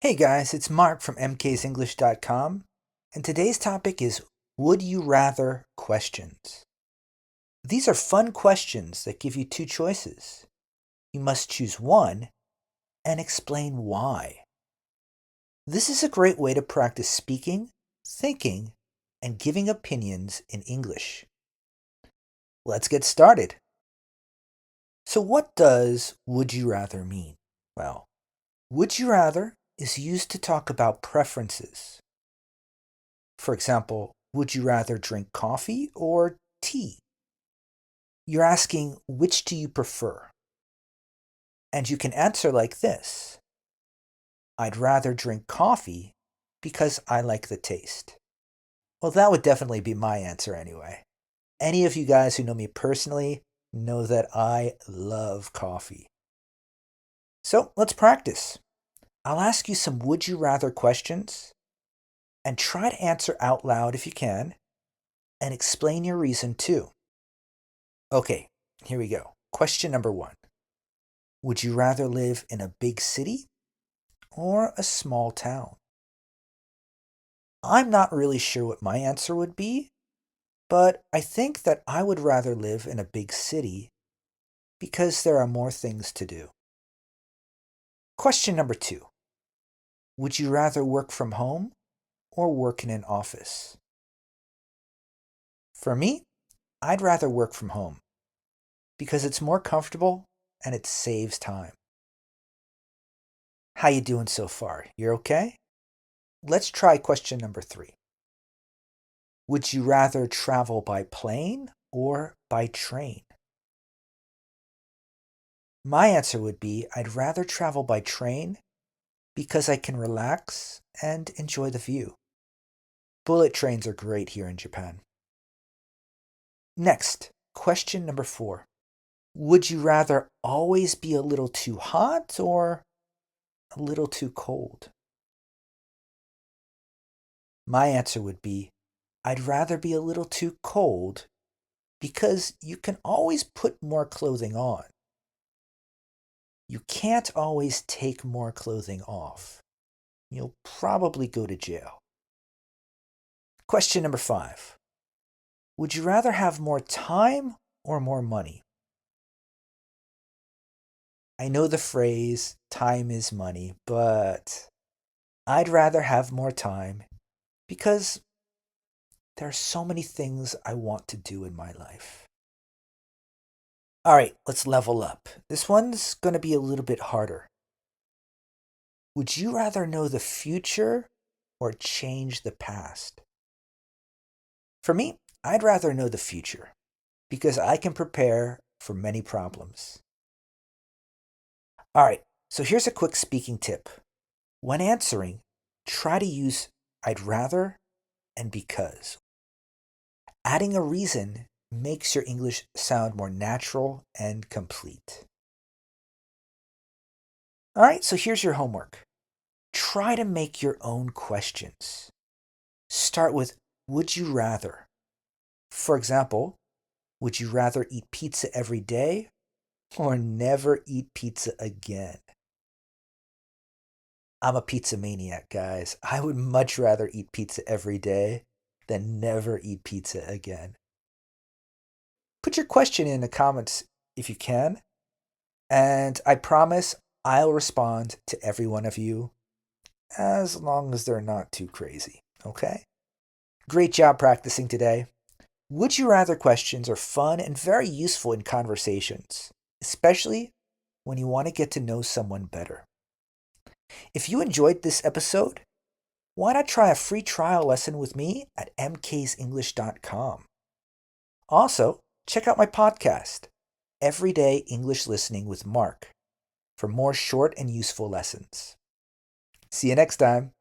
Hey guys, it's Mark from mksenglish.com, and today's topic is Would You Rather questions. These are fun questions that give you two choices. You must choose one and explain why. This is a great way to practice speaking, thinking, and giving opinions in English. Let's get started. So, what does would you rather mean? Well, would you rather is used to talk about preferences. For example, would you rather drink coffee or tea? You're asking, which do you prefer? And you can answer like this: I'd rather drink coffee because I like the taste. Well, that would definitely be my answer anyway. Any of you guys who know me personally know that I love coffee. So let's practice. I'll ask you some would you rather questions and try to answer out loud if you can and explain your reason too. Okay, here we go. Question number one. Would you rather live in a big city or a small town? I'm not really sure what my answer would be, but I think that I would rather live in a big city because there are more things to do. Question number two. Would you rather work from home or work in an office? For me, I'd rather work from home because it's more comfortable and it saves time. How you doing so far? You're okay? Let's try question number three. Would you rather travel by plane or by train? My answer would be I'd rather travel by train because I can relax and enjoy the view. Bullet trains are great here in Japan. Next, question number four. Would you rather always be a little too hot or a little too cold? My answer would be I'd rather be a little too cold because you can always put more clothing on. You can't always take more clothing off. You'll probably go to jail. Question number five. Would you rather have more time or more money? I know the phrase, time is money, but I'd rather have more time because there are so many things I want to do in my life. All right, let's level up. This one's going to be a little bit harder. Would you rather know the future or change the past? For me, I'd rather know the future because I can prepare for many problems. All right, so here's a quick speaking tip. When answering, try to use I'd rather and because. Adding a reason makes your English sound more natural and complete. All right, so here's your homework. Try to make your own questions. Start with would you rather? For example, would you rather eat pizza every day or never eat pizza again? I'm a pizza maniac, guys. I would much rather eat pizza every day than never eat pizza again. Put your question in the comments if you can, and I promise I'll respond to every one of you as long as they're not too crazy, okay? Great job practicing today. Would you rather questions are fun and very useful in conversations, especially when you want to get to know someone better. If you enjoyed this episode, why not try a free trial lesson with me at mksenglish.com? Also, check out my podcast, Everyday English Listening with Mark, for more short and useful lessons. See you next time.